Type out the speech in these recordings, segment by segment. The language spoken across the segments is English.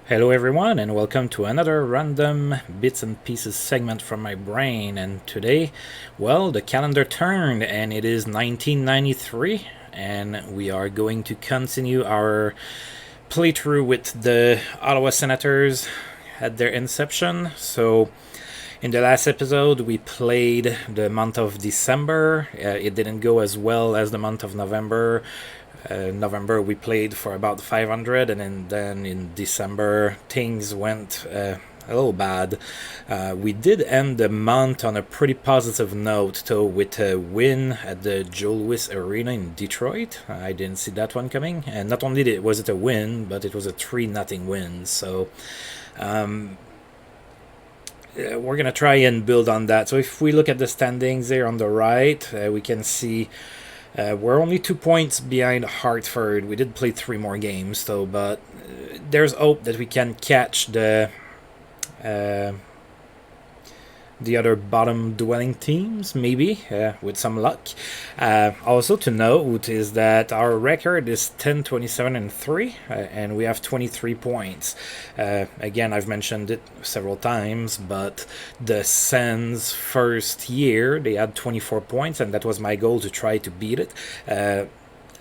Hello everyone and welcome to another random bits and pieces segment from my brain. And today, well, the calendar turned and it is 1993 and we are going to continue our playthrough with the Ottawa Senators at their inception. So in the last episode, we played the month of December. It didn't go as well as the month of November. November we played for about 500, and then in December things went a little bad. We did end the month on a pretty positive note, though, with a win at the Joe Louis Arena in Detroit. I didn't see that one coming, and not only was it a win, but it was a 3-0 win. So we're gonna try and build on that. So if we look at the standings there on the right, we can see we're only 2 points behind Hartford. We did play 3 more games, though, but there's hope that we can catch uh, the other bottom dwelling teams, maybe, with some luck. Also to note is that our record is 10-27-3, and we have 23 points. Again, I've mentioned it several times, but the Sens' first year, they had 24 points, and that was my goal to try to beat it.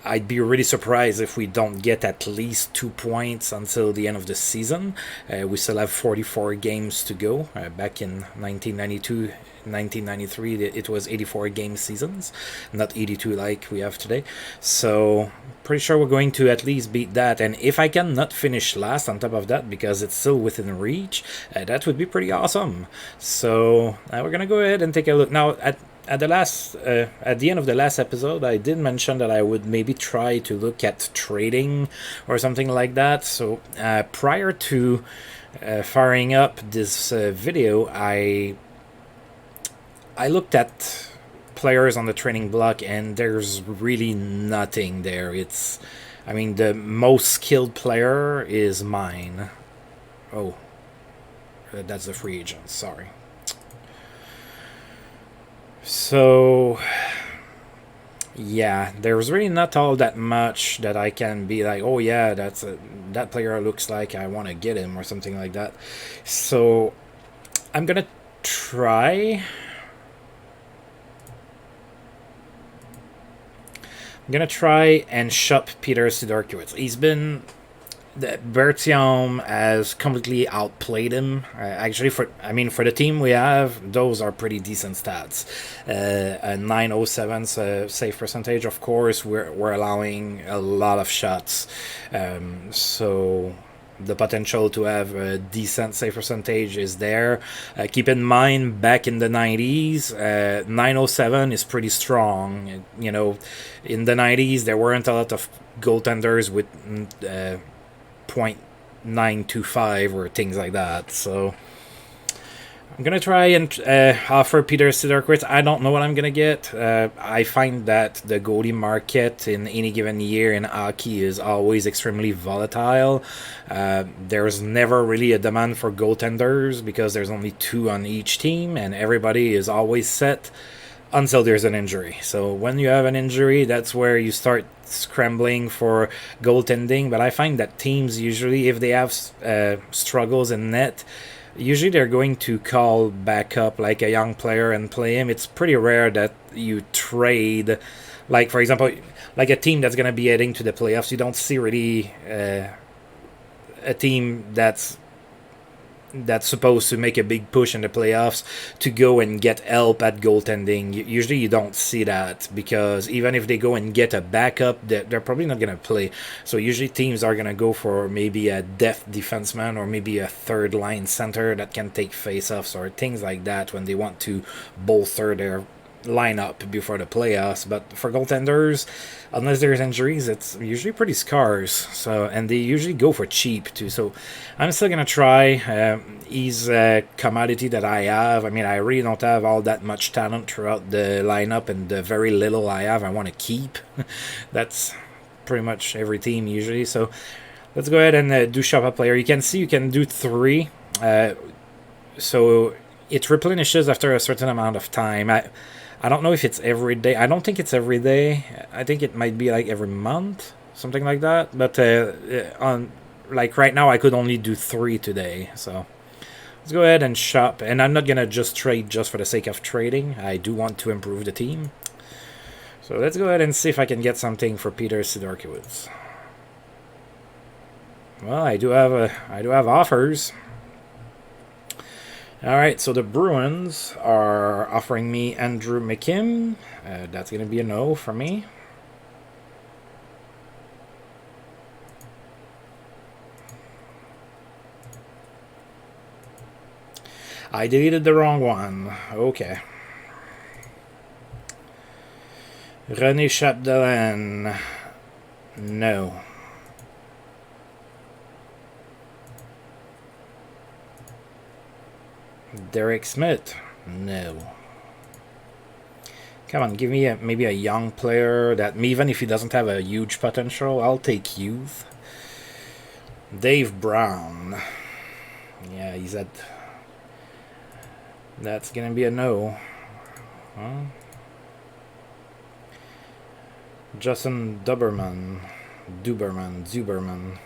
I'd be really surprised if we don't get at least 2 points until the end of the season. We still have 44 games to go. Back in 1992, 1993, it was 84 game seasons, not 82 like we have today. So pretty sure we're going to at least beat that. And if I can not finish last on top of that, because it's still within reach, that would be pretty awesome. So we're gonna go ahead and take a look now at the end of the last episode. I did mention that I would maybe try to look at trading or something like that. So prior to firing up this video, I looked at players on the trading block, and there's really nothing there. The most skilled player is mine. Oh, that's the free agent. Sorry. So, yeah, there's really not all that much that I can be like, oh yeah, that player looks like I want to get him or something like that. So, I'm gonna try. And shop Peter Sidorkiewicz. He's been Bertium has completely outplayed him. Actually, for the team we have, those are pretty decent stats. A 907 save percentage. Of course, we're allowing a lot of shots, so the potential to have a decent save percentage is there. Keep in mind, back in the 90s, 907 is pretty strong. In the 90s, there weren't a lot of goaltenders with 0.925 or things like that. So I'm gonna try and offer Peter Sidorkiewicz. I don't know what I'm gonna get. I find that the goalie market in any given year in hockey is always extremely volatile. There's never really a demand for goaltenders because there's only 2 on each team, and everybody is always set until there's an injury. So when you have an injury, that's where you start scrambling for goaltending. But I find that teams usually, if they have struggles in net, usually they're going to call back up like a young player and play him. It's pretty rare that you trade, like for example, like a team that's going to be heading to the playoffs. You don't see really a team that's supposed to make a big push in the playoffs to go and get help at goaltending. Usually you don't see that, because even if they go and get a backup, they're probably not going to play. So usually teams are going to go for maybe a depth defenseman or maybe a third line center that can take faceoffs or things like that when they want to bolster their lineup before the playoffs. But for goaltenders, unless there's injuries, it's usually pretty scarce. So, and they usually go for cheap too. So I'm still gonna try. He's a commodity that I have. I really don't have all that much talent throughout the lineup, and the very little I have I want to keep. That's pretty much every team usually. So let's go ahead and do shop a player. You can see you can do 3. So it replenishes after a certain amount of time. I don't know if it's every day. I don't think it's every day. I think it might be like every month, something like that. But on like right now I could only do 3 today, so let's go ahead and shop. And I'm not gonna just trade just for the sake of trading. I do want to improve the team. So let's go ahead and see if I can get something for Peter Sidorkiewicz. Well, I do have offers. All right, so the Bruins are offering me Andrew McKim. That's gonna be a no for me. I deleted the wrong one. Okay. René Chapdelaine. No. Derek Smith. No. Come on, give me maybe a young player that, even if he doesn't have a huge potential, I'll take youth. Dave Brown. Yeah, he's at... That's gonna be a no. Huh? Justin Duberman. Zuberman.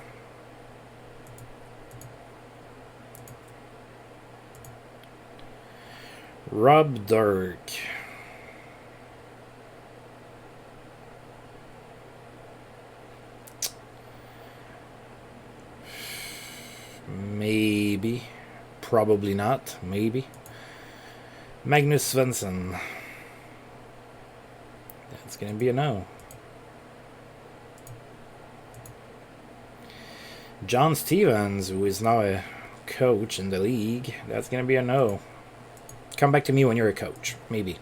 Rob Dirk. Maybe. Probably not. Maybe. Magnus Svensson. That's going to be a no. John Stevens, who is now a coach in the league. That's going to be a no. Come back to me when you're a coach. Maybe.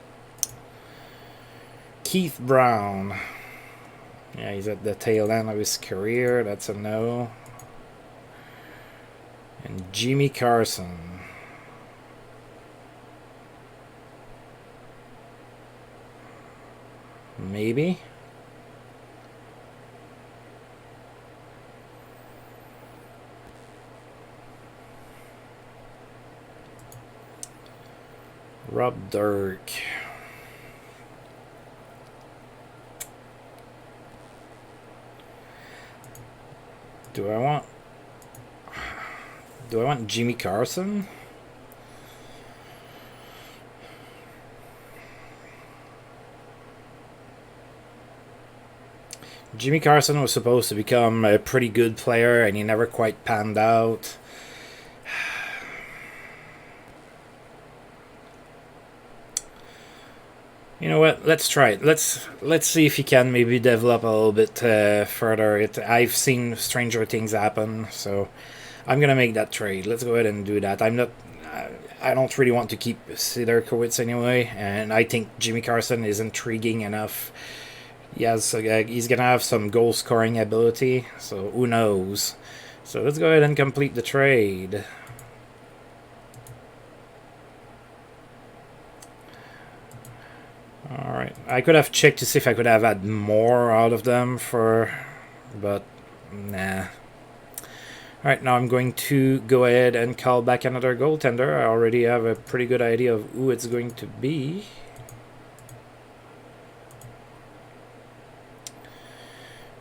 Keith Brown. Yeah, he's at the tail end of his career. That's a no. And Jimmy Carson. Maybe. Rob Dirk. Do I want Jimmy Carson? Jimmy Carson was supposed to become a pretty good player, and he never quite panned out. You know what? Let's try it. Let's see if he can maybe develop a little bit further. I've seen stranger things happen, so I'm gonna make that trade. Let's go ahead and do that. I don't really want to keep Sidorkiewicz anyway, and I think Jimmy Carson is intriguing enough. He's gonna have some goal scoring ability, so who knows? So let's go ahead and complete the trade. Alright, I could have checked to see if I could have had more out of them but nah. Alright, now I'm going to go ahead and call back another goaltender. I already have a pretty good idea of who it's going to be.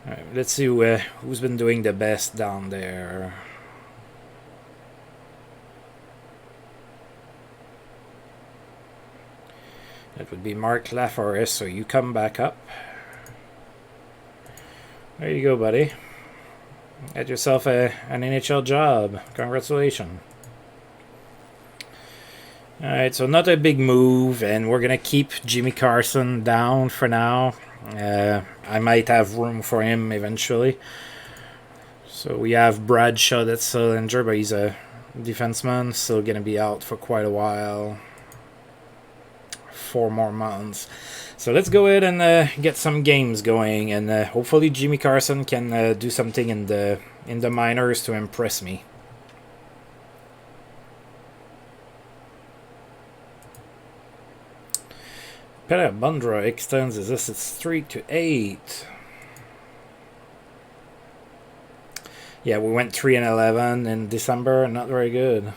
Alright, let's see who's been doing the best down there. That would be Mark Laforest, so you come back up. There you go, buddy. Get yourself an NHL job. Congratulations. Alright, so not a big move, and we're going to keep Jimmy Carson down for now. I might have room for him eventually. So we have Bradshaw that's still injured, but he's a defenseman. Still going to be out for quite a while. 4 more months. So let's go ahead and get some games going, and hopefully Jimmy Carson can do something in the minors to impress me. Pere Bundra extends his assist streak to 8. Yeah, we went 3-11 in December. Not very good.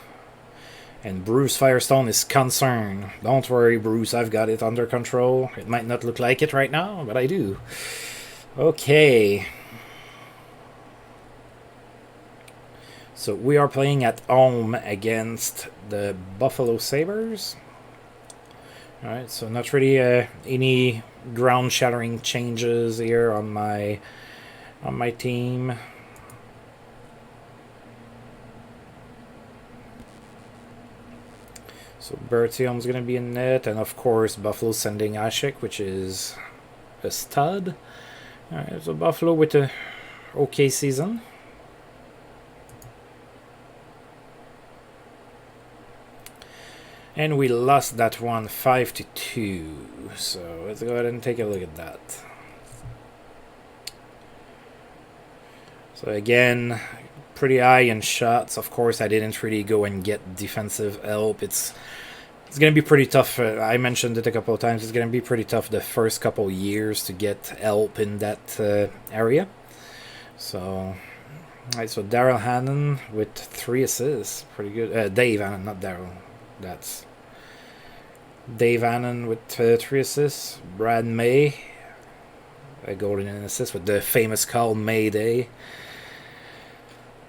And Bruce Firestone is concerned. Don't worry, Bruce. I've got it under control. It might not look like it right now, but I do. Okay. So we are playing at home against the Buffalo Sabres. Alright, so not really any ground-shattering changes here on my team. So Bertium's going to be in net, and of course Buffalo sending Ashik, which is a stud. Alright, so Buffalo with a okay season. And we lost that one 5-2. So let's go ahead and take a look at that. So again, pretty high in shots. Of course, I didn't really go and get defensive help. It's going to be pretty tough. I mentioned it a couple of times. It's going to be pretty tough the first couple years to get help in that area. So, right, so Daryl Hannon with 3 assists. Pretty good. Dave Hannon, not Daryl. That's Dave Hannon with 3 assists. Brad May, a goal and an assist with the famous call Mayday.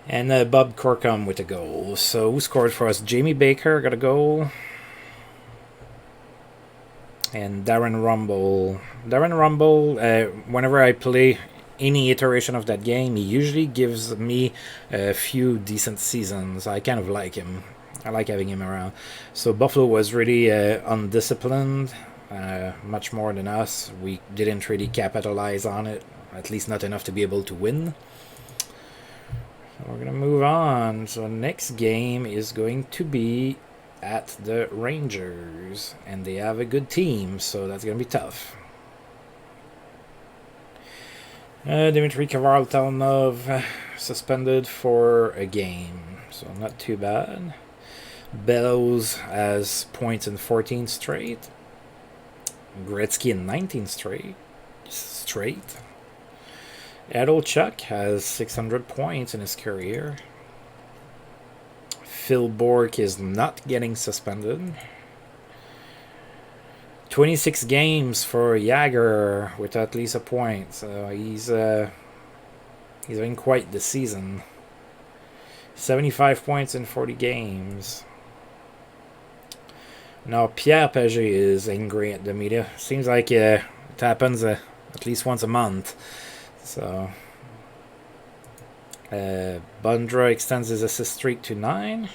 And Bob Corkum with a goal. So who scored for us? Jamie Baker got a goal. And Darren Rumble. Whenever I play any iteration of that game, he usually gives me a few decent seasons. I kind of like him. I like having him around. So Buffalo was really undisciplined, much more than us. We didn't really capitalize on it, at least not enough to be able to win. So we're going to move on. So next game is going to be at the Rangers, and they have a good team, so that's going to be tough. Dmitry Kovaltanov suspended for a game, so not too bad. Bellows has points in 14 straight. Gretzky in 19 straight. Adolchuk has 600 points in his career. Phil Bourque is not getting suspended. 26 games for Jagger with at least a point. So he's having quite the season. 75 points in 40 games. Now Pierre Paget is angry at the media. Seems like it happens at least once a month. So Bundra extends his assist streak to 9.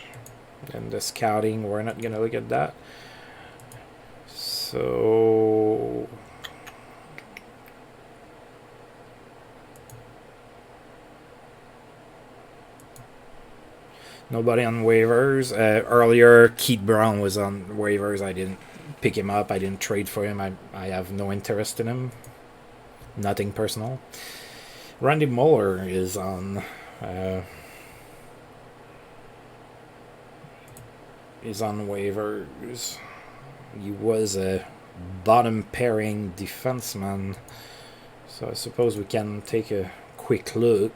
And the scouting, we're not gonna look at that. So nobody on waivers. Earlier, Keith Brown was on waivers. I didn't pick him up. I didn't trade for him. I have no interest in him. Nothing personal. Randy Muller is on waivers. He was a bottom pairing defenseman, so I suppose we can take a quick look.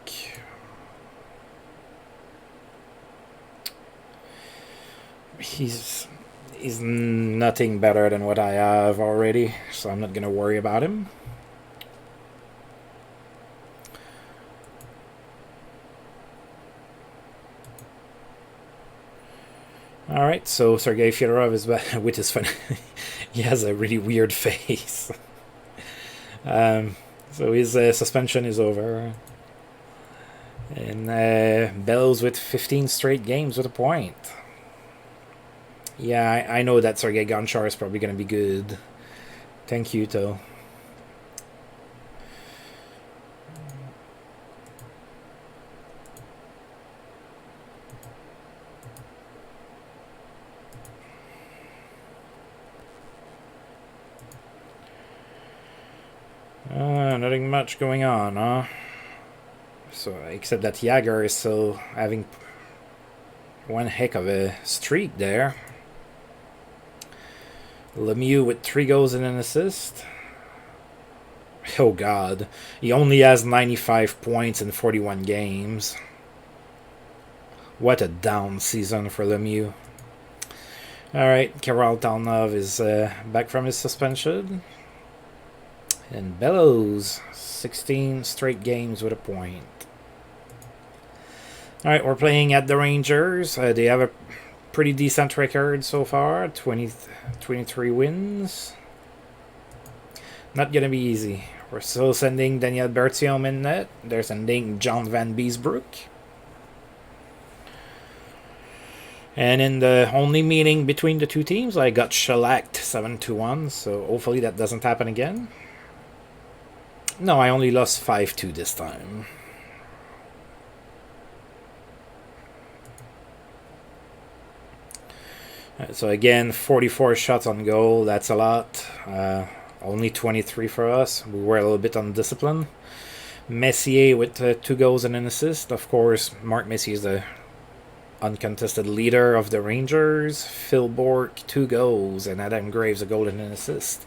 He's nothing better than what I have already, so I'm not gonna worry about him. Alright, so Sergei Fedorov is back with his fun. He has a really weird face. So his suspension is over. And Bellows with 15 straight games with a point. Yeah, I know that Sergei Gonchar is probably going to be good. Thank you, though. Nothing much going on, huh? So, except that Jagger is still having one heck of a streak there. Lemieux with 3 goals and an assist. Oh god, he only has 95 points in 41 games. What a down season for Lemieux. Alright, Kovaltanov is back from his suspension. And Bellows, 16 straight games with a point. All right, we're playing at the Rangers. They have a pretty decent record so far, 23 wins. Not going to be easy. We're still sending Daniel Bertium in net. They're sending John Van Beesbroek. And in the only meeting between the two teams, I got shellacked 7-1, so hopefully that doesn't happen again. No, I only lost 5-2 this time. So again, 44 shots on goal, that's a lot. Only 23 for us. We were a little bit undisciplined. Messier with 2 goals and an assist. Of course, Mark Messier is the uncontested leader of the Rangers. Phil Bourque, 2 goals, and Adam Graves a goal and an assist.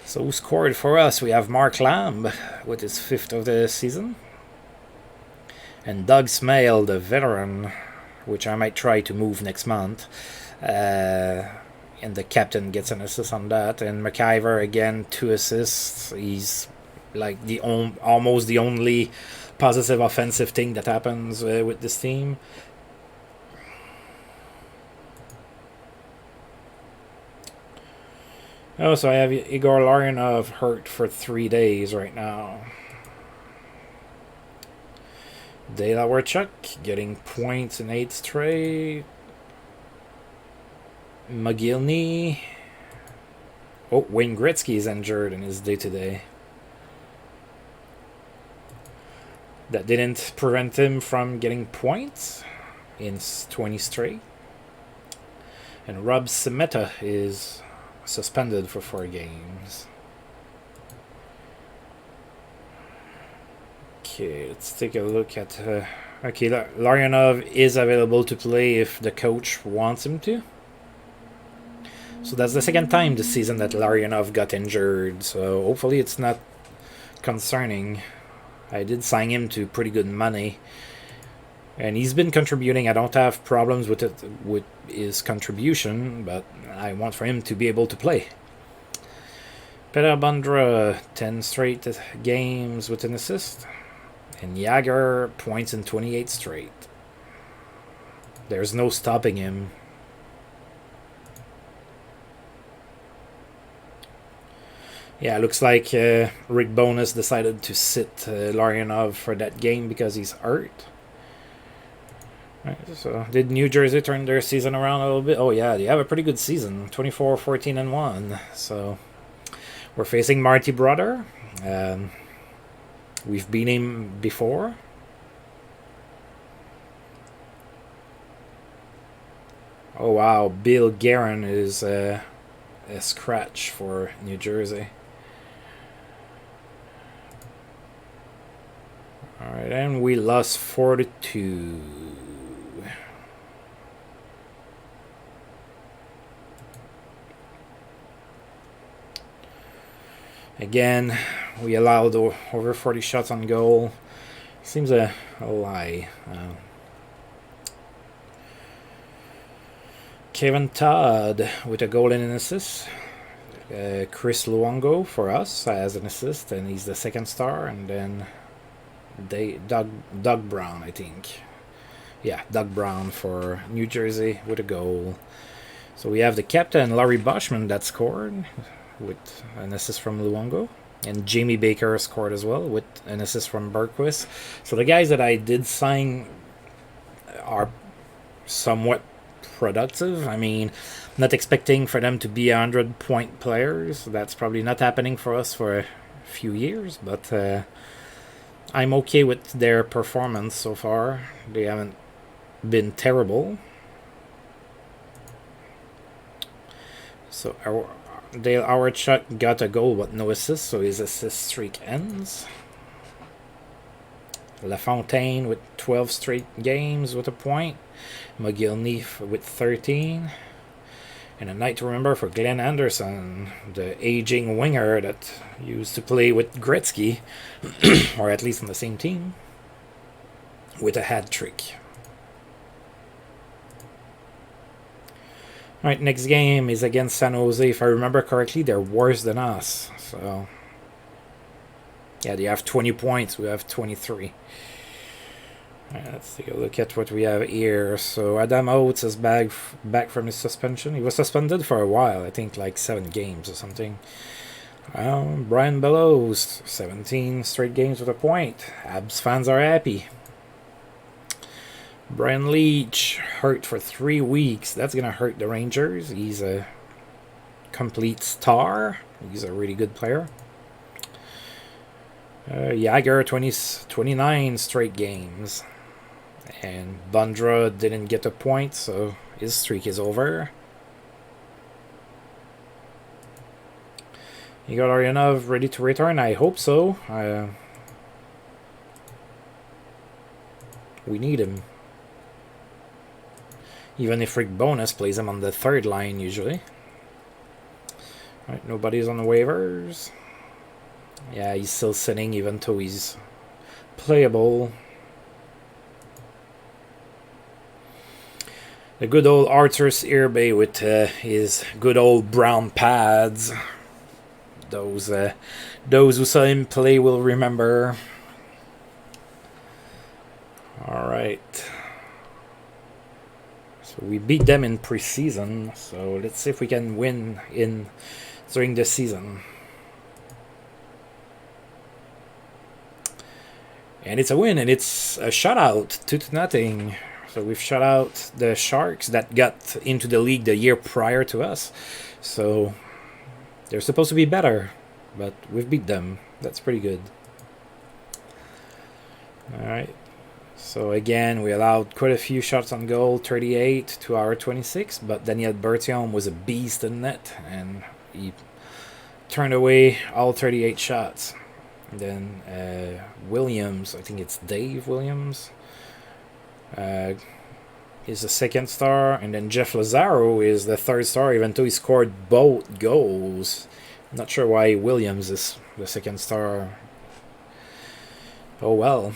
So who scored for us? We have Mark Lamb with his 5th of the season. And Doug Smale, the veteran, which I might try to move next month. And the captain gets an assist on that. And McIver again, 2 assists. He's like almost the only positive offensive thing that happens with this team. Oh, so I have Igor Larionov hurt for 3 days right now. Dela Warchuk getting points in 8 straight. McGillney. Oh, Wayne Gretzky is injured in his day-to-day. That didn't prevent him from getting points in 20 straight. And Rob Semeta is suspended for 4 games. Okay, let's take a look at... okay, Larionov is available to play if the coach wants him to. So that's the second time this season that Larionov got injured, so hopefully it's not concerning. I did sign him to pretty good money, and he's been contributing. I don't have problems with his contribution, but I want for him to be able to play. Peter Bondra, 10 straight games with an assist, and Jagger points in 28 straight. There's no stopping him. Yeah, looks like Rick Bowness decided to sit Larionov for that game because he's hurt. Right, so did New Jersey turn their season around a little bit? Oh yeah, they have a pretty good season, 24-14-1. So we're facing Marty Brodeur. We've beat him before. Oh wow, Bill Guerin is a scratch for New Jersey. Alright, and we lost 4-2. Again, we allowed over 40 shots on goal. Seems a lie. Kevin Todd with a goal and an assist. Chris Luongo for us as an assist, and he's the second star. And then Doug Brown, I think. Yeah, Doug Brown for New Jersey with a goal. So we have the captain, Larry Boschman, that scored with an assist from Luongo. And Jamie Baker scored as well with an assist from Bergquist. So the guys that I did sign are somewhat productive. I mean, not expecting for them to be 100-point players. That's probably not happening for us for a few years, but I'm okay with their performance so far. They haven't been terrible. So Dale Howard-Chuck got a goal but no assist, so his assist streak ends. LaFontaine with 12 straight games with a point. McGillney with 13. And a night to remember for Glenn Anderson, the aging winger that used to play with Gretzky, or at least on the same team, with a hat trick. Alright, next game is against San Jose. If I remember correctly, they're worse than us. So, yeah, they have 20 points. We have 23. Let's take a look at what we have here. So Adam Oates is back from his suspension. He was suspended for a while, I think like 7 games or something. Brian Bellows, 17 straight games with a point. Abs fans are happy. Brian Leach, hurt for 3 weeks. That's going to hurt the Rangers. He's a complete star. He's a really good player. Jagger, 29 straight games. And Bundra didn't get a point, so his streak is over. You got Aryanov ready to return? I hope so. We need him. Even if Rick Bonus plays him on the 3rd line usually. Alright, nobody's on the waivers. Yeah, he's still sitting even though he's playable. The good old Arthur's Irbe with his good old brown pads. Those who saw him play will remember. Alright. So we beat them in preseason. So let's see if we can win during the season. And it's a win, and it's a shutout, 2-0. So we've shut out the Sharks that got into the league the year prior to us. So they're supposed to be better, but we've beat them. That's pretty good. Alright. So again, we allowed quite a few shots on goal, 38 to our 26, but Daniel Berthiaume was a beast in net, and he turned away all 38 shots. And then Williams, I think it's Dave Williams, is the 2nd star, and then Jeff Lazaro is the 3rd star, even though he scored both goals. I'm not sure why Williams is the 2nd star. Oh well.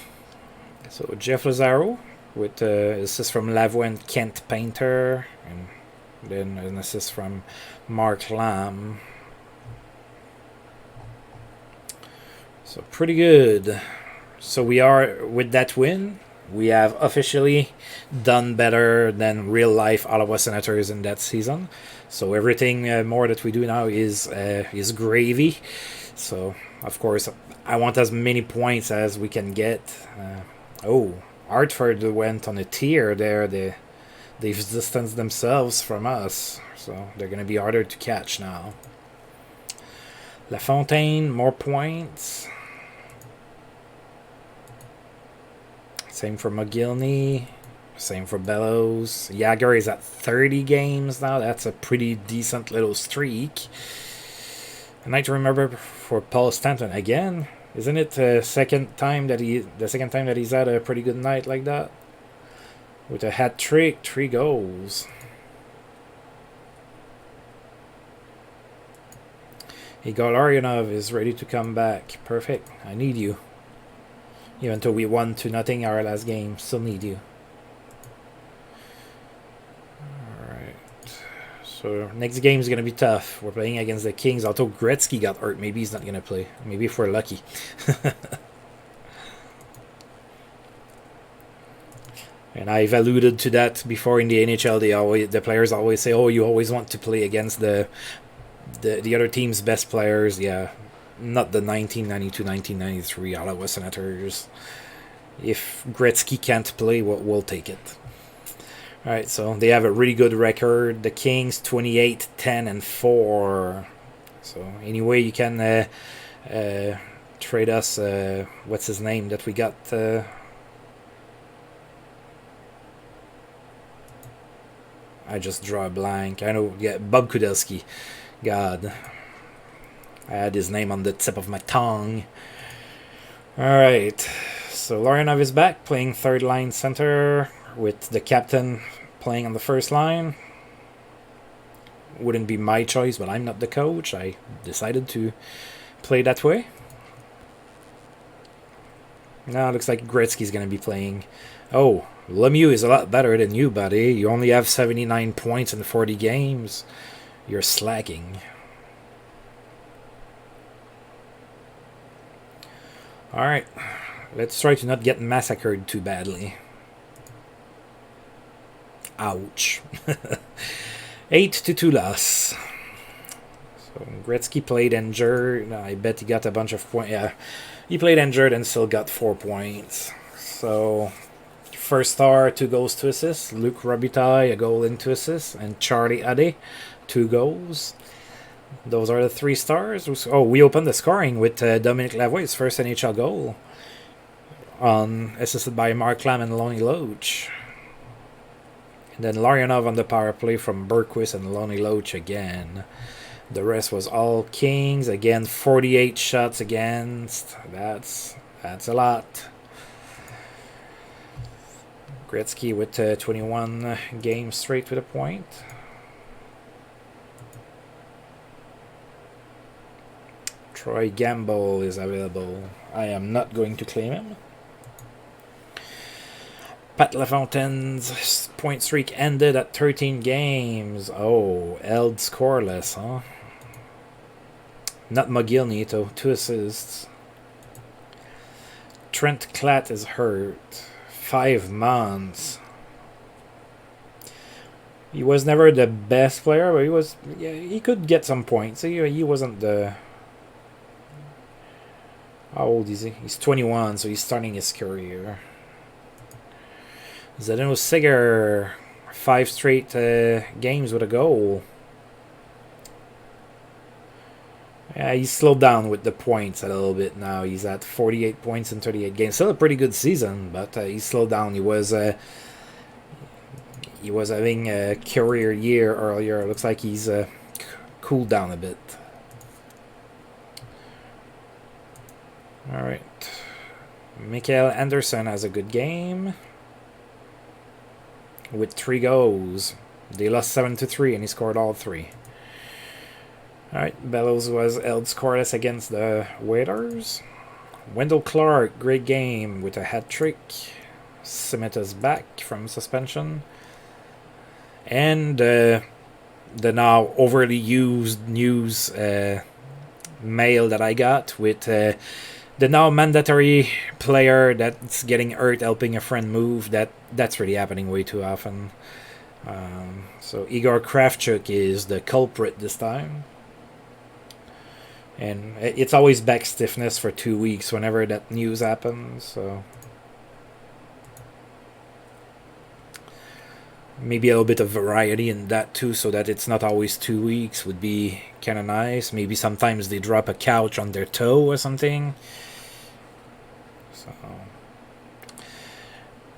So Jeff Lazaro with assist from Lavoie and Kent Painter, and then an assist from Mark Lamb. So pretty good. So we are, with that win, we have officially done better than real life Ottawa Senators in that season. So everything more that we do now is gravy. So of course I want as many points as we can get. Hartford went on a tier there. They've distanced themselves from us, so they're going to be harder to catch now. LaFontaine, more points. Same for McGillney. Same for Bellows. Jagger is at 30 games now. That's a pretty decent little streak. A night to remember for Paul Stanton again. Isn't it the second time that he's had a pretty good night like that? With a hat trick, 3 goals. Igor Larionov is ready to come back. Perfect. I need you. Even though we won 2-0 our last game, still need you. Alright. So next game is going to be tough. We're playing against the Kings. Although Gretzky got hurt, maybe he's not going to play. Maybe if we're lucky. And I've alluded to that before in the NHL. The players always say, "Oh, you always want to play against the other team's best players." Yeah. Not the 1992-1993 Ottawa Senators. If Gretzky can't play, we'll take it. Alright, so they have a really good record. The Kings, 28-10-4. So anyway, you can trade us, what's his name that we got? I just draw a blank. I know, yeah, Bob Kudelski. God. I had his name on the tip of my tongue. Alright, so Larionov is back, playing 3rd line center, with the captain playing on the 1st line. Wouldn't be my choice, but I'm not the coach. I decided to play that way. Now it looks like Gretzky's going to be playing. Oh, Lemieux is a lot better than you, buddy. You only have 79 points in 40 games. You're slacking. Alright, let's try to not get massacred too badly. Ouch. 8-2 loss. So Gretzky played injured. I bet he got a bunch of points. Yeah, he played injured and still got 4 points. So first star, 2 goals, 2 assists. Luc Robitaille, a goal and 2 assists. And Charlie Adé, 2 goals. Those are the 3 stars. Oh, we opened the scoring with Dominic Lavoie's first NHL goal. Assisted by Mark Lamb and Lonnie Loach. And then Larionov on the power play from Bergquist and Lonnie Loach again. The rest was all Kings. Again, 48 shots against. That's a lot. Gretzky with 21 games straight with a point. Troy Gamble is available. I am not going to claim him. Pat LaFontaine's point streak ended at 13 games. Oh, Eld scoreless, huh? Not McGillney, though. 2 assists. Trent Klatt is hurt. 5 months. He was never the best player, but he was. Yeah, he could get some points. He wasn't the. How old is he? He's 21, so he's starting his career. Zdeno Seger, 5 straight games with a goal. Yeah, he's slowed down with the points a little bit now. He's at 48 points in 38 games. Still a pretty good season, but he slowed down. He was having a career year earlier. It looks like he's cooled down a bit. All right. Mikael Anderson has a good game with 3 goals. They lost 7-3, and he scored all 3. All right, Bellows was held scoreless against the Waiters. Wendell Clark, great game with a hat trick. Simeta's back from suspension. And the now overly used news mail that I got with the now mandatory player that's getting hurt helping a friend move. That's really happening way too often. So Igor Kravchuk is the culprit this time. And it's always back stiffness for 2 weeks whenever that news happens. So maybe a little bit of variety in that too, so that it's not always 2 weeks would be kind of nice. Maybe sometimes they drop a couch on their toe or something. So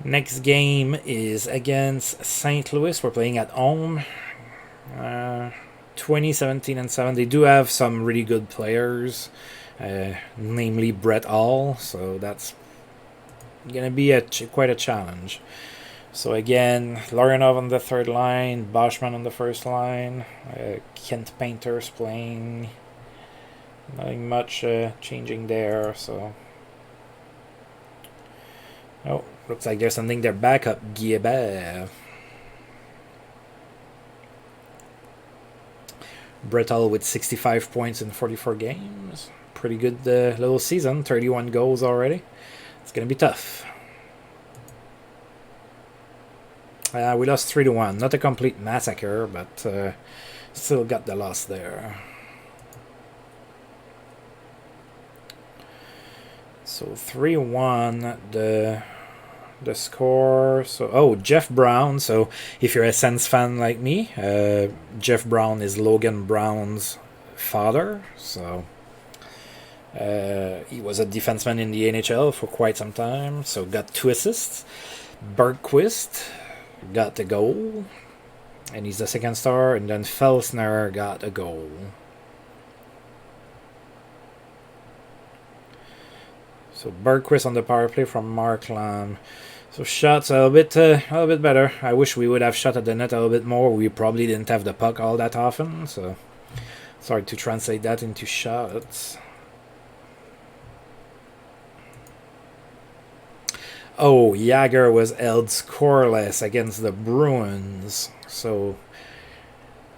next game is against St. Louis. We're playing at home. 20-17-7. They do have some really good players, namely Brett Hall, so that's gonna be quite a challenge. So again, Larionov on the third line, Boschman on the first line, Kent Painter's playing. Nothing much changing there. So looks like there's something there. Backup Guilbert. Brett Hull with 65 points in 44 games. Pretty good little season. 31 goals already. It's going to be tough. We lost 3-1. Not a complete massacre, but still got the loss there. So 3-1. The score. So Jeff Brown. So if you're a Sens fan like me, Jeff Brown is Logan Brown's father. So he was a defenseman in the NHL for quite some time. So got 2 assists. Bergquist got the goal, and he's the second star. And then Felsner got a goal. So Bergquist on the power play from Mark Lamb. So shots a little bit better. I wish we would have shot at the net a little bit more. We probably didn't have the puck all that often, so it's hard to translate that into shots. Oh, Jagger was held scoreless against the Bruins, so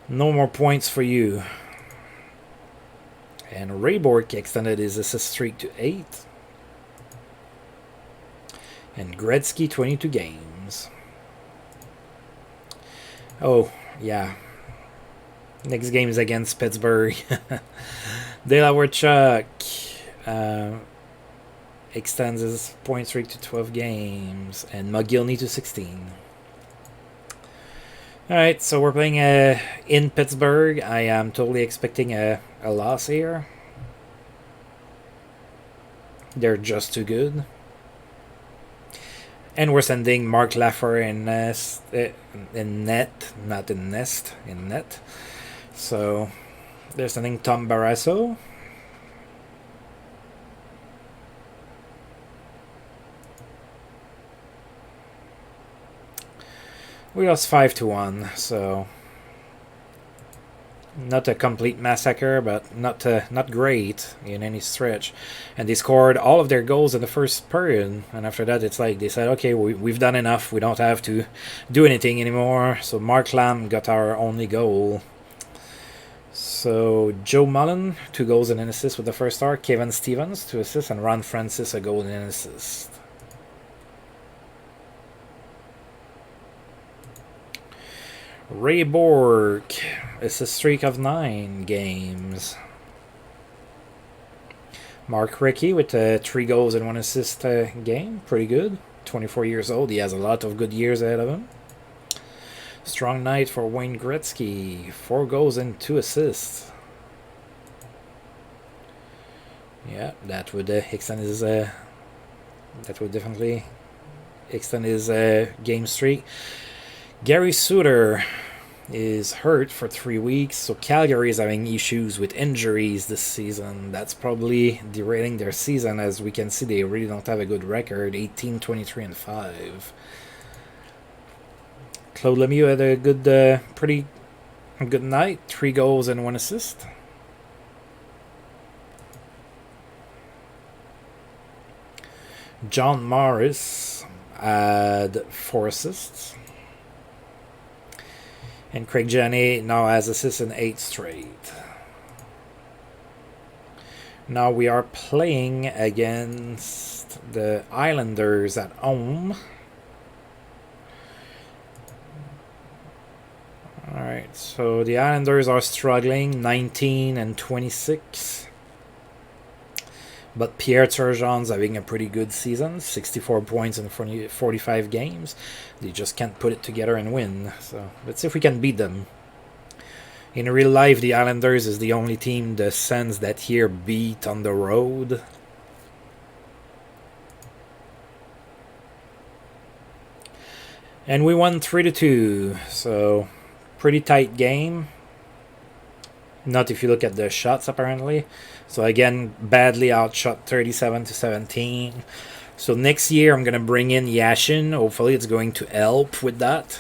no more points for you. And Raybork extended his assist streak to 8. And Gretzky, 22 games. Oh, yeah. Next game is against Pittsburgh. De La Warchuk extends his point streak to 12 games, and McGillney to 16. Alright, so we're playing in Pittsburgh. I am totally expecting a loss here. They're just too good. And we're sending Mark Laffer in net, not in nest, in net. So they're sending Tom Barrasso. We lost 5-1, so not a complete massacre, but not great in any stretch. And they scored all of their goals in the first period, and after that, it's like they said, okay, we've done enough. We don't have to do anything anymore. So Mark Lamb got our only goal. So Joe Mullen, 2 goals and an assist with the first star. Kevin Stevens, 2 assists, and Ron Francis, a goal and an assist. Ray Bork, it's a streak of 9 games. Mark Rickey with 3 goals and 1 assist game. Pretty good. 24 years old. He has a lot of good years ahead of him. Strong night for Wayne Gretzky. 4 goals and 2 assists. Yeah, that would extend his. That would definitely extend his game streak. Gary Suter is hurt for 3 weeks, so Calgary is having issues with injuries this season. That's probably derailing their season. As we can see, they really don't have a good record. 18, 23, and 5. Claude Lemieux had a good, pretty good night. 3 goals and 1 assist. John Morris had 4 assists. And Craig Janney now has assists in 8 straight. Now we are playing against the Islanders at home. Alright, so the Islanders are struggling, 19 and 26. But Pierre Turgeon's having a pretty good season, 64 points in 45 games. They just can't put it together and win. So let's see if we can beat them. In real life, the Islanders is the only team the Sens that here beat on the road. And we won 3-2, so pretty tight game. Not if you look at the shots, apparently. So again, badly outshot 37-17. So next year I'm going to bring in Yashin. Hopefully it's going to help with that.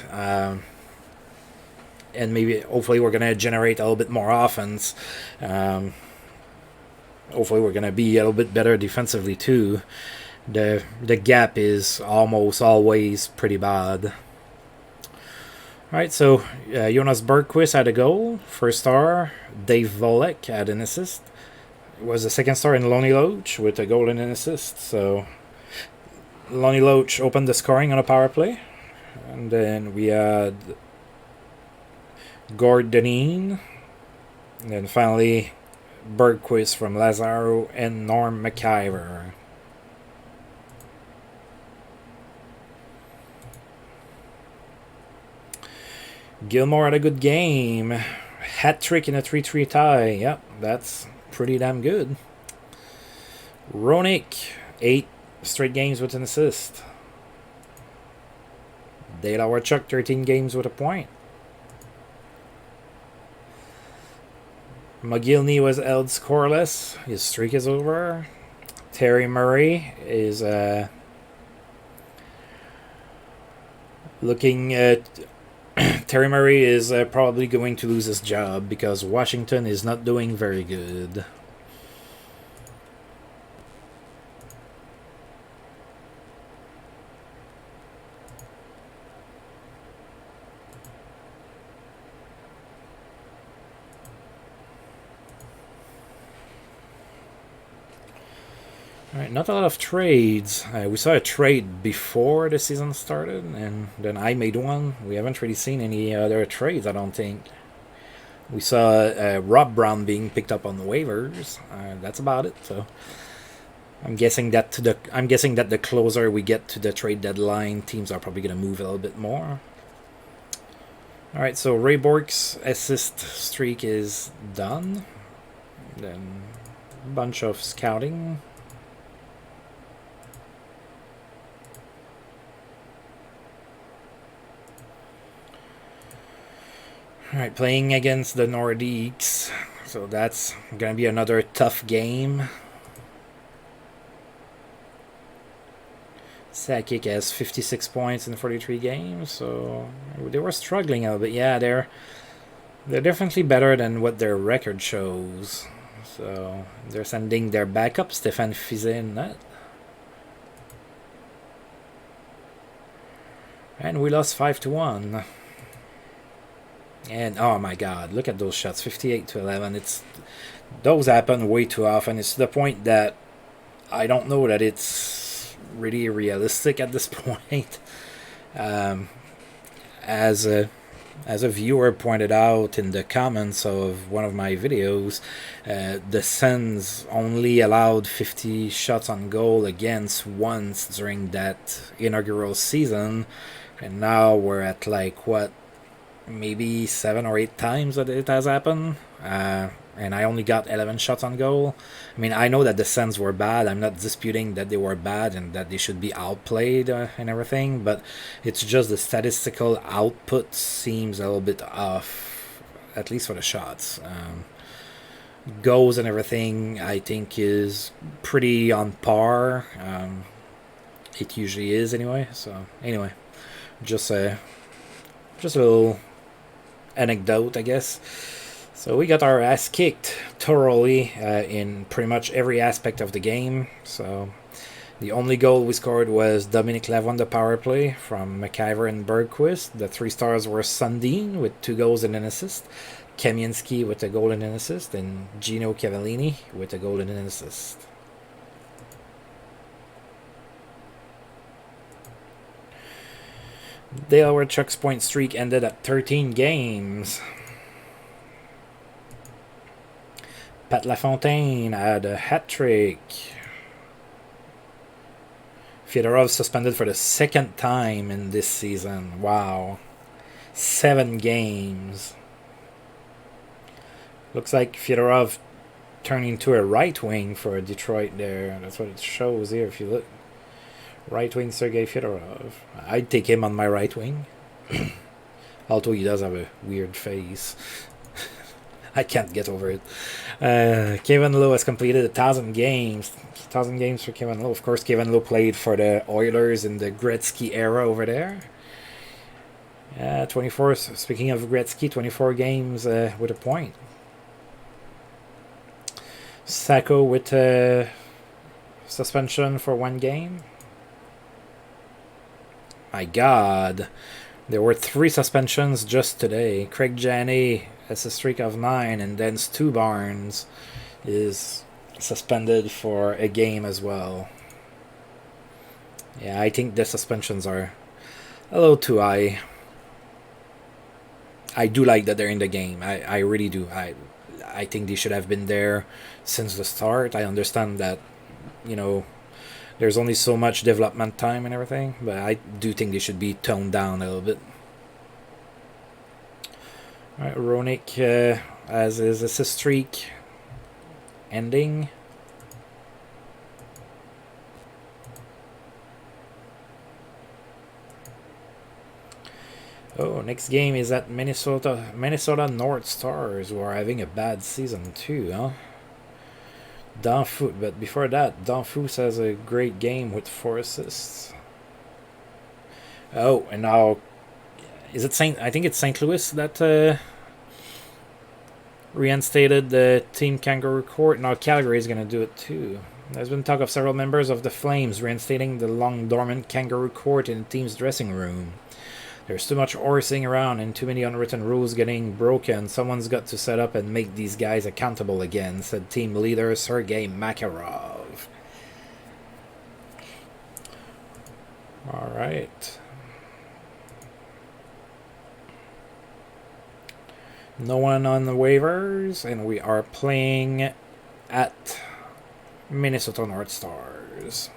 And maybe, hopefully we're going to generate a little bit more offense. Hopefully we're going to be a little bit better defensively too. The gap is almost always pretty bad. Alright, so Jonas Bergquist had a goal, first star. Dave Volek had an assist. It was the second star in Lonnie Loach with a goal and an assist. So Lonnie Loach opened the scoring on a power play. And then we had Gord Deneen. And then finally Bergquist from Lazaro and Norm McIver. Gilmore had a good game. Hat trick in a 3-3 tie. Yep, that's pretty damn good. Roenick, 8 straight games with an assist. De La Warchuk, 13 games with a point. McGillney was held scoreless. His streak is over. Terry Murray is looking at... Terry Murray is probably going to lose his job because Washington is not doing very good. Alright, not a lot of trades. We saw a trade before the season started, and then I made one. We haven't really seen any other trades, I don't think. We saw Rob Brown being picked up on the waivers. That's about it. So I'm guessing that the closer we get to the trade deadline, teams are probably going to move a little bit more. All right, so Ray Bork's assist streak is done. Then a bunch of scouting. Alright, playing against the Nordiques. So that's going to be another tough game. Sakic has 56 points in 43 games, so they were struggling a little bit. Yeah, they're definitely better than what their record shows. So they're sending their backup, Stéphane Fizet, in net. And we lost 5-1. And oh my god, look at those shots, 58-11. Those happen way too often. It's to the point that I don't know that it's really realistic at this point. As a viewer pointed out in the comments of one of my videos, the Sens only allowed 50 shots on goal against once during that inaugural season, and now we're at like what, maybe 7 or 8 times that it has happened, and I only got 11 shots on goal. I mean, I know that the Sens were bad. I'm not disputing that they were bad and that they should be outplayed and everything, but it's just the statistical output seems a little bit off, at least for the shots. Goals and everything, I think, is pretty on par. It usually is anyway. So anyway, just a little anecdote, I guess. So we got our ass kicked thoroughly in pretty much every aspect of the game. So the only goal we scored was Dominic Lev on the power play from McIver and Bergquist. The 3 stars were Sundin with 2 goals and an assist, Kamienski with a goal and an assist, and Gino Cavallini with a goal and an assist. Dale Warchuk's point streak ended at 13 games. Pat Lafontaine had a hat-trick. Fyodorov suspended for the 2nd time in this season. Wow. 7 games. Looks like Fyodorov turned into a right wing for Detroit there. That's what it shows here if you look. Right wing Sergei Fyodorov. I'd take him on my right wing. Although he does have a weird face. I can't get over it. Kevin Lowe has completed 1,000 games. 1,000 games for Kevin Lowe. Of course, Kevin Lowe played for the Oilers in the Gretzky era over there. 24. Speaking of Gretzky, 24 games with a point. Sacco with a suspension for 1 game. My God, there were 3 suspensions just today. Craig Janney has a streak of 9, and then Stu Barnes is suspended for a game as well. Yeah, I think the suspensions are a little too high. I do like that they're in the game. I really do. I think they should have been there since the start. I understand that, you know, there's only so much development time and everything, but I do think they should be toned down a little bit. Alright, Roenick has his assist streak ending. Oh, next game is at Minnesota North Stars, who are having a bad season too, huh? Danfus, but before that, Danfus has a great game with 4 assists. Oh, and now, is it I think it's St. Louis that reinstated the Team Kangaroo Court. Now Calgary is going to do it too. There's been talk of several members of the Flames reinstating the long-dormant Kangaroo Court in the team's dressing room. There's too much horsing around and too many unwritten rules getting broken. Someone's got to set up and make these guys accountable again, said team leader Sergei Makarov. All right. No one on the waivers, and we are playing at Minnesota North Stars.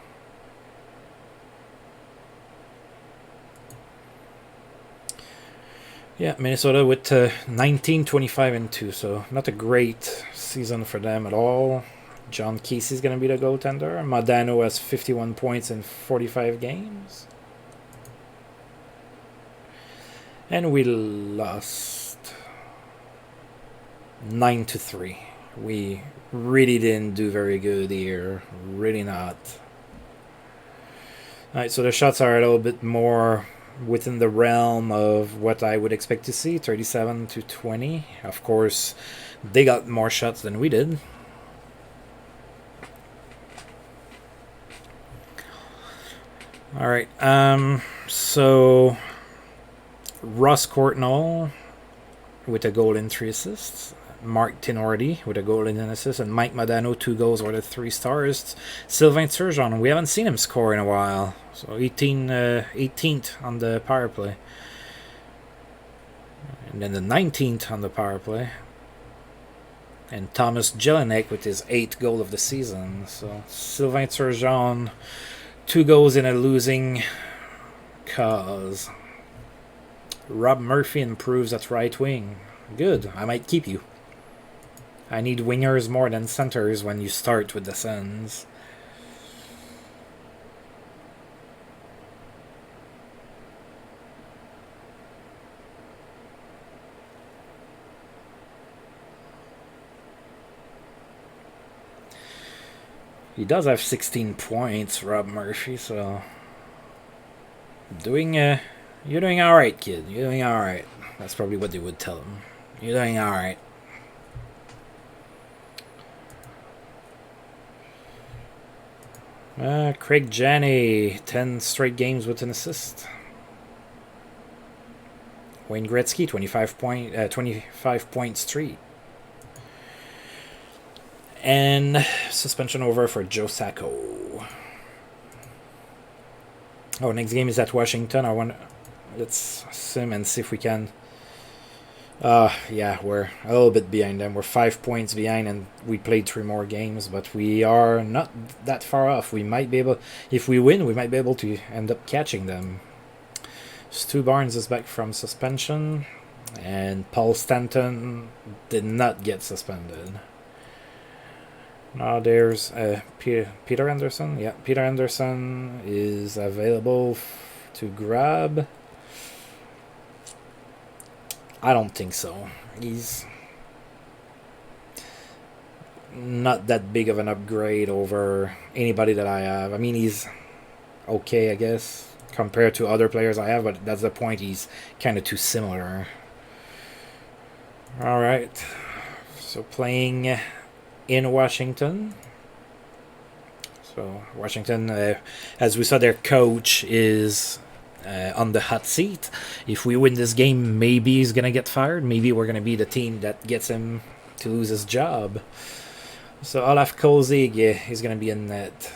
Yeah, Minnesota with 19, 25, and 2, so not a great season for them at all. John Casey's going to be the goaltender. Modano has 51 points in 45 games. And we lost 9-3. We really didn't do very good here. Really not. Alright, so the shots are a little bit more within the realm of what I would expect to see, 37-20. Of course, they got more shots than we did. All right, so Ross Courtnall with a goal and 3 assists. Mark Tinordi with a goal and an assist, and Mike Modano 2 goals or the 3 stars. Sylvain Turgeon, we haven't seen him score in a while, so 18th on the power play, and then the 19th on the power play. And Thomas Jelinek with his 8th goal of the season. So Sylvain Turgeon, 2 goals in a losing cause. Rob Murphy improves at right wing. Good, I might keep you. I need wingers more than centers when you start with the Sens. He does have 16 points, Rob Murphy, so... You're doing alright, kid. You're doing alright. That's probably what they would tell him. You're doing alright. Craig Janney, 10 straight games with an assist. Wayne Gretzky, 25 point streak. And suspension over for Joe Sacco. Oh, next game is at Washington. Let's sim and see if we can. Yeah, we're a little bit behind them. We're 5 points behind, and we played 3 more games, but we are not that far off. We might be able, if we win, we might be able to end up catching them. Stu Barnes is back from suspension, and Paul Stanton did not get suspended. Now there's Peter Anderson. Yeah, Peter Anderson is available to grab. I don't think so. He's not that big of an upgrade over anybody that I have. I mean, he's okay, I guess, compared to other players I have, but that's the point. He's kind of too similar. All right. So playing in Washington. So Washington, as we saw, their coach is on the hot seat. If we win this game, maybe he's going to get fired. Maybe we're going to be the team that gets him to lose his job. So Olaf Kolzig is going to be in net.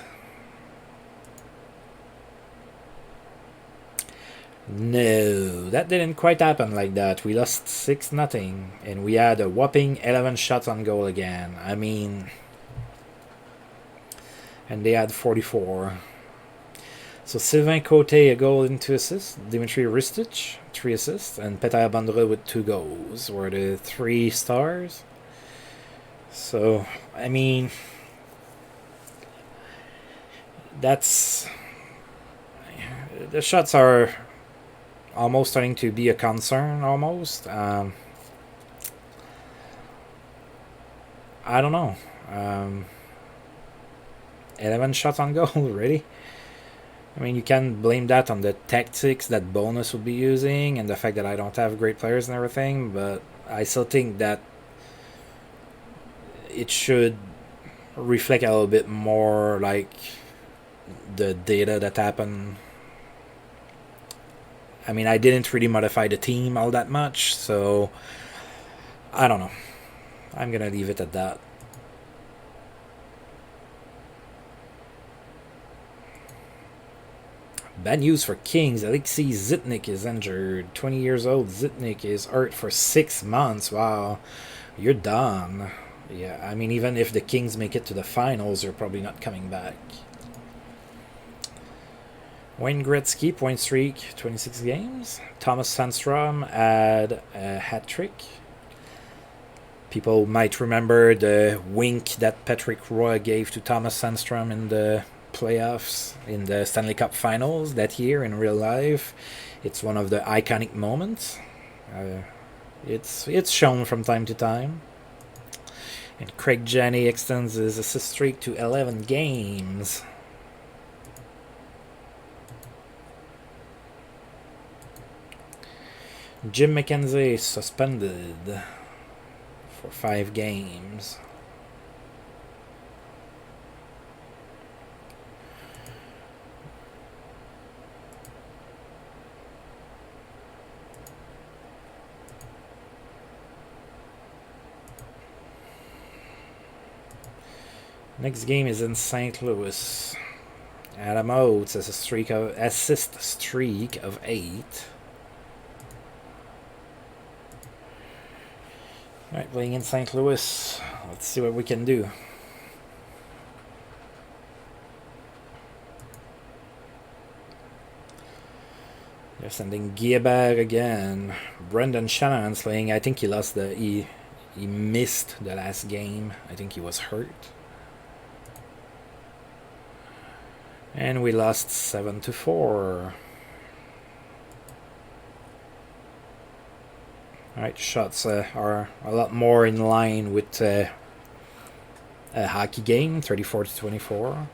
No, that didn't quite happen like that. We lost 6-0, and we had a whopping 11 shots on goal again. I mean, and they had 44. So Sylvain Cote, a goal and 2 assists. Dimitri Ristich, 3 assists. And Petar Bandera with 2 goals. Were the 3 stars. So, I mean, that's... The shots are almost starting to be a concern, almost. I don't know. 11 shots on goal, really? I mean, you can blame that on the tactics that Bonus would be using and the fact that I don't have great players and everything, but I still think that it should reflect a little bit more like the data that happened. I mean, I didn't really modify the team all that much, so I don't know. I'm going to leave it at that. Bad news for Kings. Alexei Zitnik is injured. 20 years old. Zitnik is hurt for 6 months. Wow. You're done. Yeah, I mean, even if the Kings make it to the finals, they're probably not coming back. Wayne Gretzky, point streak, 26 games. Thomas Sandstrom had a hat trick. People might remember the wink that Patrick Roy gave to Thomas Sandstrom in the playoffs in the Stanley Cup Finals that year in real life. It's one of the iconic moments. It's shown from time to time. And Craig Janney extends his assist streak to 11 games. Jim McKenzie suspended for 5 games. Next game is in St. Louis. Adam Oates has a assist streak of 8. Alright, playing in St. Louis. Let's see what we can do. They're sending Guilbert again. Brendan Shanahan's playing. I think he lost he missed the last game. I think he was hurt. And we lost 7-4. Alright, shots are a lot more in line with a hockey game, 34-24.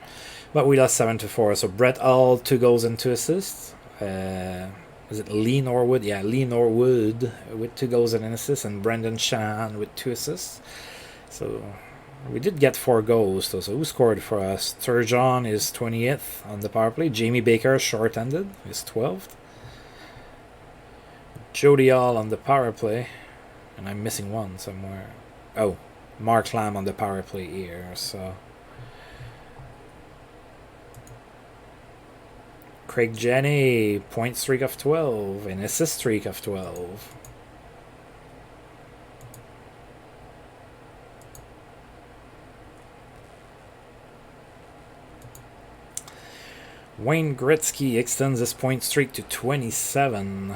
But we lost 7-4. So Brett Hull, 2 goals and 2 assists. Is it Lee Norwood? Yeah, Lee Norwood with 2 goals and an assist, and Brendan Shanahan with 2 assists. So we did get 4 goals, though. So who scored for us? Turgeon is 20th on the power play. Jamie Baker, short-handed, is 12th. Jody Hall on the power play. And I'm missing one somewhere. Oh, Mark Lamb on the power play here. So Craig Janney, point streak of 12. An assist streak of 12. Wayne Gretzky extends his point streak to 27.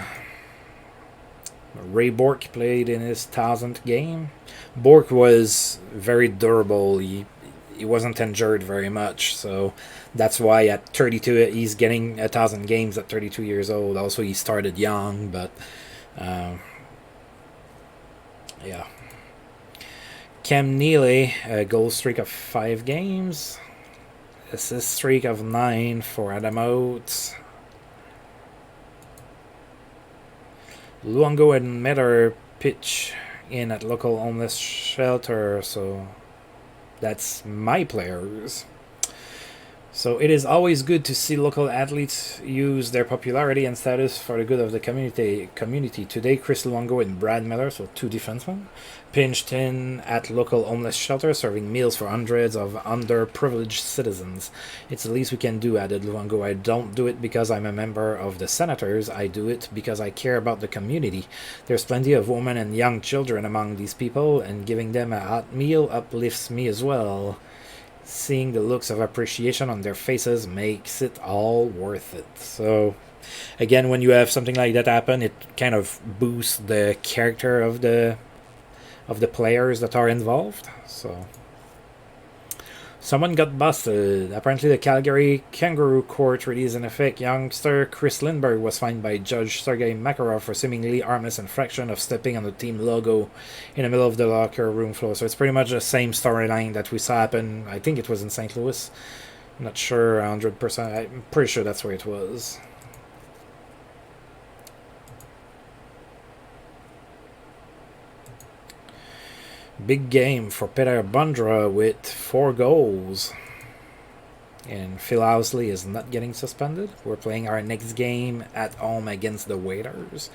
Ray Bourque played in his 1000th game. Bourque was very durable. He wasn't injured very much, so that's why at 32 he's getting 1,000 games at 32 years old. Also, he started young, but yeah. Cam Neely, a goal streak of 5 games. Assist streak of 9 for Adam Oates. Luongo and Miller pitch in at local homeless shelter, so that's my players. So it is always good to see local athletes use their popularity and status for the good of the community. Today, Chris Luongo and Brad Miller, so 2 defensemen, pinched in at local homeless shelter, serving meals for hundreds of underprivileged citizens. It's the least we can do, added Luongo. I don't do it because I'm a member of the Senators. I do it because I care about the community. There's plenty of women and young children among these people, and giving them a hot meal uplifts me as well. Seeing the looks of appreciation on their faces makes it all worth it. So, again, when you have something like that happen, it kind of boosts the character of the players that are involved. So, someone got busted. Apparently, the Calgary Kangaroo Court released in effect. Youngster Chris Lindbergh was fined by Judge Sergei Makarov for seemingly harmless infraction of stepping on the team logo in the middle of the locker room floor. So it's pretty much the same storyline that we saw happen. I think it was in St. Louis. I'm not sure 100%. I'm pretty sure that's where it was. Big game for Peter Bondra with 4 goals. And Phil Housley is not getting suspended. We're playing our next game at home against the Waiters.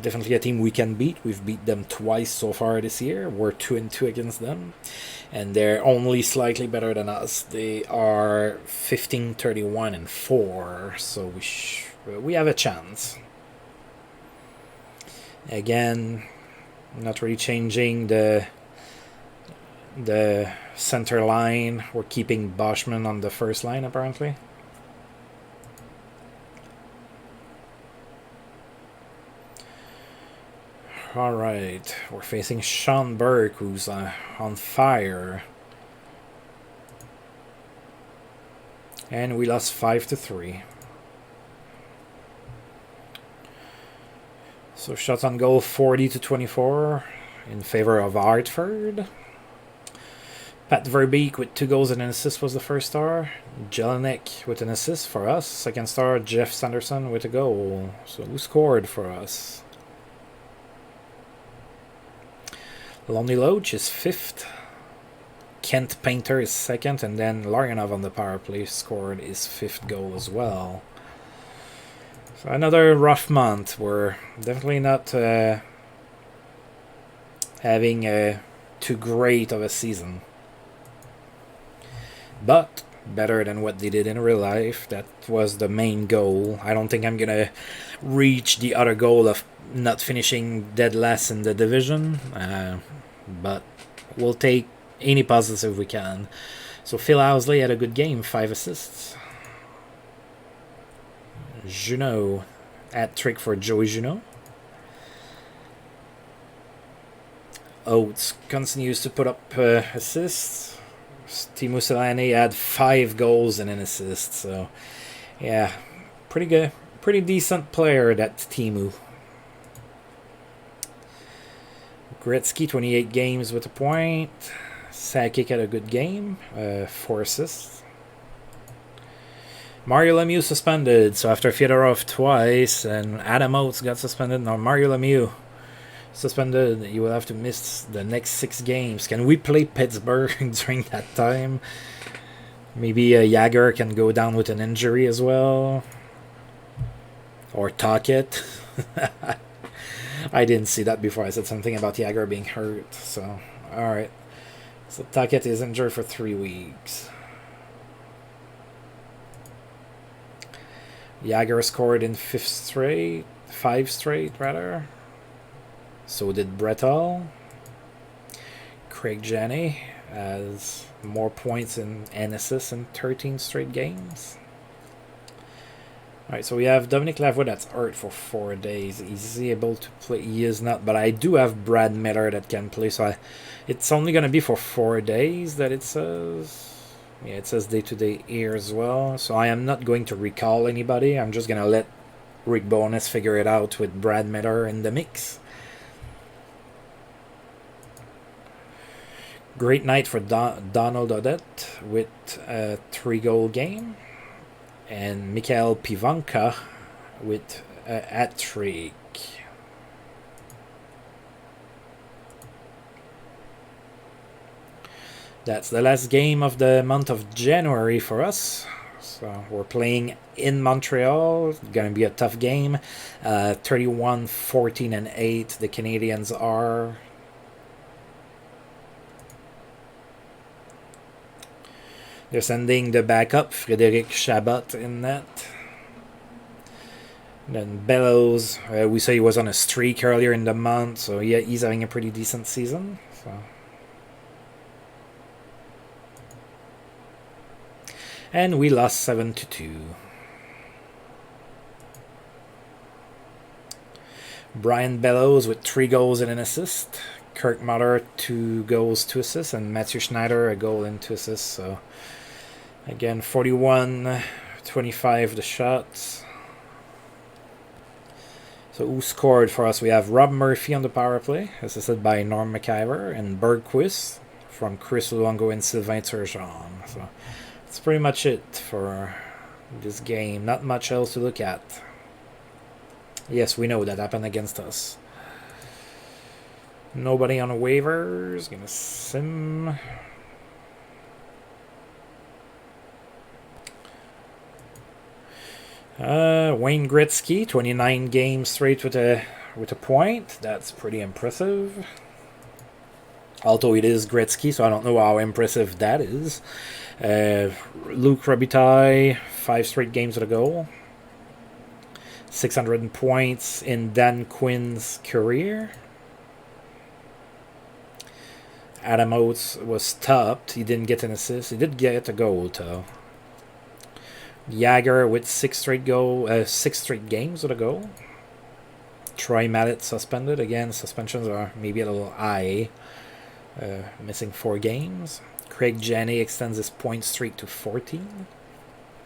Definitely a team we can beat. We've beat them twice so far this year. We're 2-2 against them. and they're only slightly better than us. They are 15, 31, and 4, so we have a chance. Again, not really changing the center line. We're keeping Boschman on the first line, apparently. Alright, we're facing Sean Burke, who's on fire. And we lost 5-3. So shots on goal 40-24 in favor of Hartford. Pat Verbeek with 2 goals and an assist was the first star. Jelinek with an assist for us. Second star, Jeff Sanderson with a goal. So who scored for us? Lonnie Loach is 5th. Kent Painter is 2nd. And then Larionov on the power play scored his 5th goal as well. So another rough month. We're definitely not having too great of a season. But better than what they did in real life. That was the main goal. I don't think I'm going to reach the other goal of not finishing dead last in the division. But we'll take any positive we can. So Phil Housley had a good game, 5 assists. Junot, hat-trick for Joey Junot. Oates continues to put up assists. Teemu Selanne had 5 goals and an assist. So, yeah, pretty good. Pretty decent player, that Teemu. Gretzky, 28 games with a point. Sakic had a good game, 4 assists. Mario Lemieux suspended, so after Fyodorov twice and Adam Oates got suspended, now Mario Lemieux suspended. You will have to miss the next 6 games. Can we play Pittsburgh during that time? Maybe Jagger can go down with an injury as well. Or Tocchet. I didn't see that before. I said something about Jagger being hurt. So, alright. So Tocchet is injured for 3 weeks. Jagger scored in 5 straight. So did Bretal. Craig Janney has more points and assists in 13 straight games. Alright, so we have Dominic Lavoie that's hurt for 4 days. Is he able to play? He is not, but I do have Brad Miller that can play. So it's only going to be for 4 days that it says. Yeah, it says day-to-day here as well. So I am not going to recall anybody. I'm just going to let Rick Bowness figure it out with Brad Miller in the mix. Great night for Donald Odette with a 3-goal game. And Mikhail Pivanka with a hat-trick. That's the last game of the month of January for us. So we're playing in Montreal. It's going to be a tough game. 31, 14, and 8 the Canadians are. They're sending the backup, Frédéric Chabot, in net. Then Bellows, we say he was on a streak earlier in the month, so yeah, he's having a pretty decent season. So. And we lost 7-2. Brian Bellows with 3 goals and an assist. Kirk Muller, 2 goals, 2 assists. And Matthew Schneider, a goal and 2 assists. So again, 41-25 the shots. So who scored for us? We have Rob Murphy on the power play, assisted by Norm McIver, and Bergquist from Chris Luongo and Sylvain Turgeon. So that's pretty much it for this game. Not much else to look at. Yes, we know that happened against us. Nobody on waivers. Gonna sim. Wayne Gretzky, 29 games straight with a point. That's pretty impressive. Although it is Gretzky, so I don't know how impressive that is. Luke Robitaille, 5 straight games with a goal. 600 points in Dan Quinn's career. Adam Oates was topped. He didn't get an assist. He did get a goal, though. Jagger with 6 straight games with a goal. Troy Mallet suspended. Again, suspensions are maybe a little high. Missing 4 games. Craig Janney extends his point streak to 14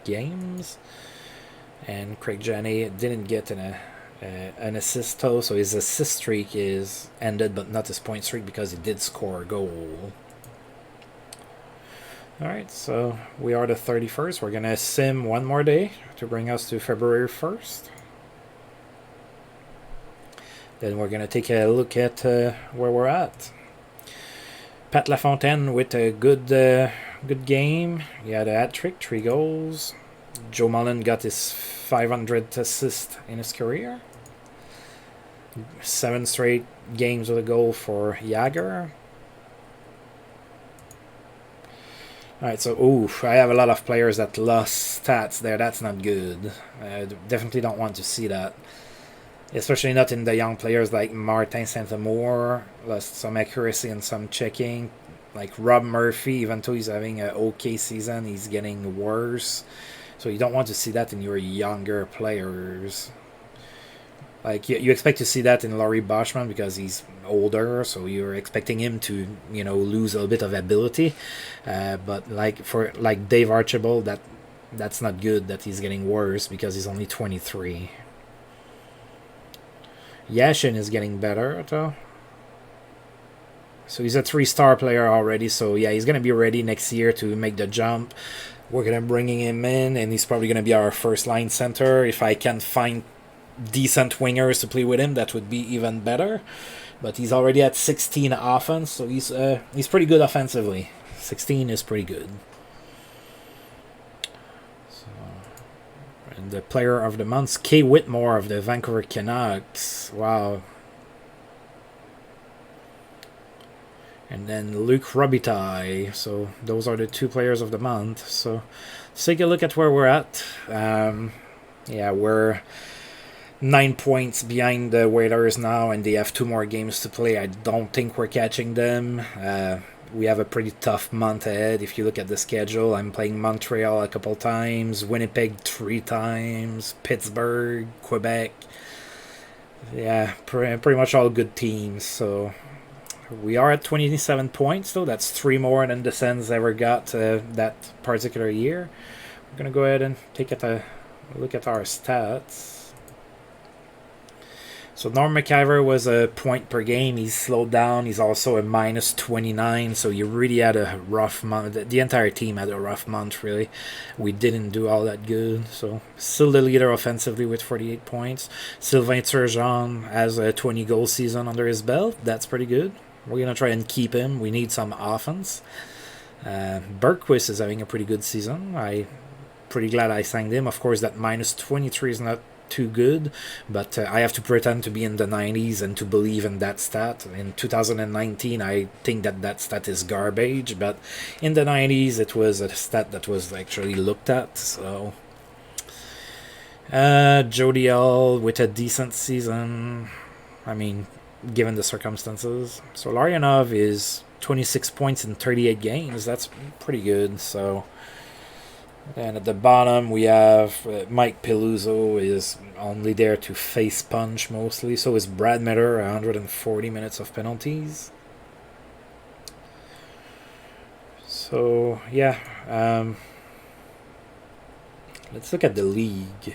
games. And Craig Janney didn't get an assist, though, so his assist streak is ended, but not his point streak because he did score a goal. Alright, so we are the 31st. We're going to sim one more day to bring us to February 1st. Then we're going to take a look at where we're at. Pat LaFontaine with a good game. He had a hat trick, 3 goals. Joe Mullen got his 500th assist in his career. 7 straight games with a goal for Jagger. Alright, so I have a lot of players that lost stats there. That's not good. I definitely don't want to see that. Especially not in the young players like Martin Saint-Amour. Lost some accuracy and some checking. Like Rob Murphy, even though he's having an okay season, he's getting worse. So you don't want to see that in your younger players. Like you expect to see that in Laurie Boschman because he's older, so you're expecting him to, lose a little bit of ability. But for Dave Archibald, that's not good that he's getting worse because he's only 23. Yashin is getting better, though. So he's a 3-star player already, so yeah, he's going to be ready next year to make the jump. We're going to bring him in, and he's probably going to be our first-line center. If I can find decent wingers to play with him, that would be even better. But he's already at 16 offense, so he's pretty good offensively. 16 is pretty good. And the player of the month, Kay Whitmore of the Vancouver Canucks. Wow. And then Luke Robitaille. So those are the 2 players of the month. So let's take a look at where we're at. We're 9 points behind the Whalers now, and they have 2 more games to play. I don't think we're catching them. We have a pretty tough month ahead. If you look at the schedule, I'm playing Montreal a couple times, Winnipeg 3 times, Pittsburgh, Quebec. Yeah, pretty much all good teams. So we are at 27 points, though. That's 3 more than the Sens ever got that particular year. We're going to go ahead and take a look at our stats. So Norm McIver was a point per game. He's slowed down. He's also a minus 29. So you really had a rough month. The entire team had a rough month, really. We didn't do all that good. So still the leader offensively with 48 points. Sylvain Turgeon has a 20-goal season under his belt. That's pretty good. We're going to try and keep him. We need some offense. Bergquist is having a pretty good season. I'm pretty glad I signed him. Of course, that minus 23 is not too good, but I have to pretend to be in the 90s and to believe in that stat. In 2019, I think that stat is garbage, but in the 90s, it was a stat that was actually looked at. So Jody L with a decent season, I mean, given the circumstances. So Larionov is 26 points in 38 games. That's pretty good. So and at the bottom, we have Mike Peluso is only there to face punch mostly. So is Brad Miller, 140 minutes of penalties. So, yeah. Let's look at the league.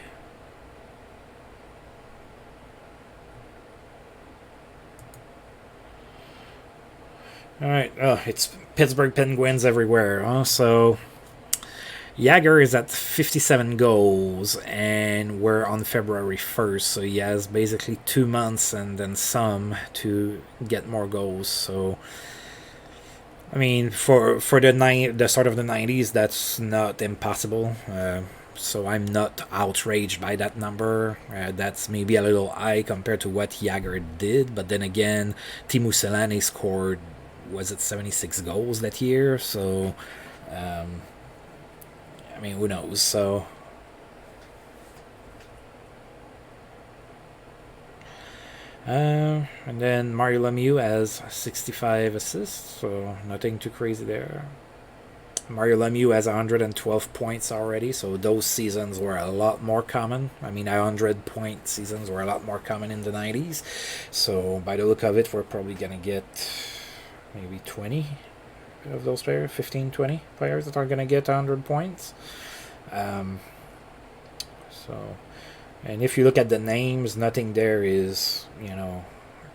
Alright, it's Pittsburgh Penguins everywhere. So Jagger is at 57 goals, and we're on February 1st, so he has basically 2 months and then some to get more goals. So, I mean, for the start of the 90s, that's not impossible. So I'm not outraged by that number. That's maybe a little high compared to what Jagger did, but then again, Teemu Selanne scored was it 76 goals that year? So, I mean, who knows? So, and then Mario Lemieux has 65 assists, so nothing too crazy there. Mario Lemieux has 112 points already, so those seasons were a lot more common. I mean, 100-point seasons were a lot more common in the 90s. So, by the look of it, we're probably going to get maybe 20 of those players, 15, 20 players that are going to get 100 points. So, and if you look at the names, nothing there is,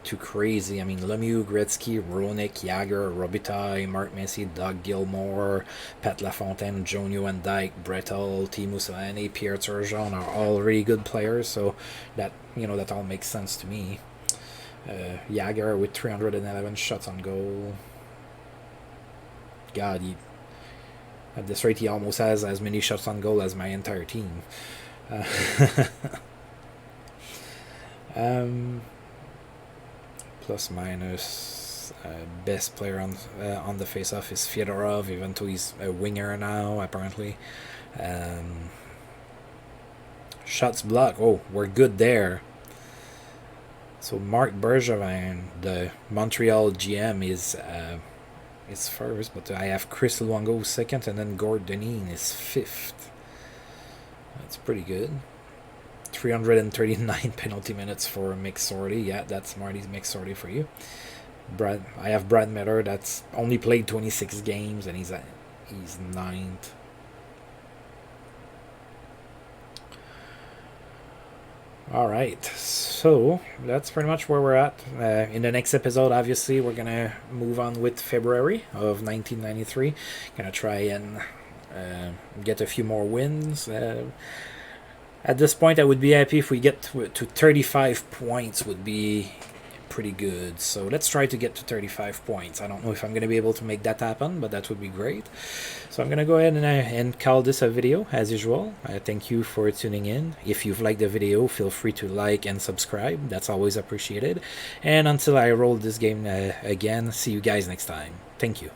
too crazy. I mean, Lemieux, Gretzky, Roenick, Jagger, Robitaille, Mark Messier, Doug Gilmour, Pat LaFontaine, Jonio Van Dyke, Bretel, Teemu Selanne, Pierre Turgeon are all really good players, so that all makes sense to me. Jagger with 311 shots on goal. God, at this rate, he almost has as many shots on goal as my entire team. Plus minus, best player on the face-off is Fyodorov, even though he's a winger now, apparently. Shots blocked. Oh, we're good there. So Marc Bergevin, the Montreal GM, is first, but I have Chris Luongo second, and then Gord Deneen is fifth. That's pretty good. 339 penalty minutes for Mick Sorty. Yeah, that's Marty's Mick Sorty for you. I have Brad Miller, that's only played 26 games, and he's ninth. Alright, so that's pretty much where we're at. In the next episode, obviously, we're going to move on with February of 1993. Going to try and get a few more wins. At this point, I would be happy if we get to 35 points would be pretty good. So let's try to get to 35 points. I don't know if I'm going to be able to make that happen, but that would be great. So I'm going to go ahead and call this a video, as usual. Thank you for tuning in. If you've liked the video, feel free to like and subscribe. That's always appreciated. And until I roll this game again, see you guys next time. Thank you.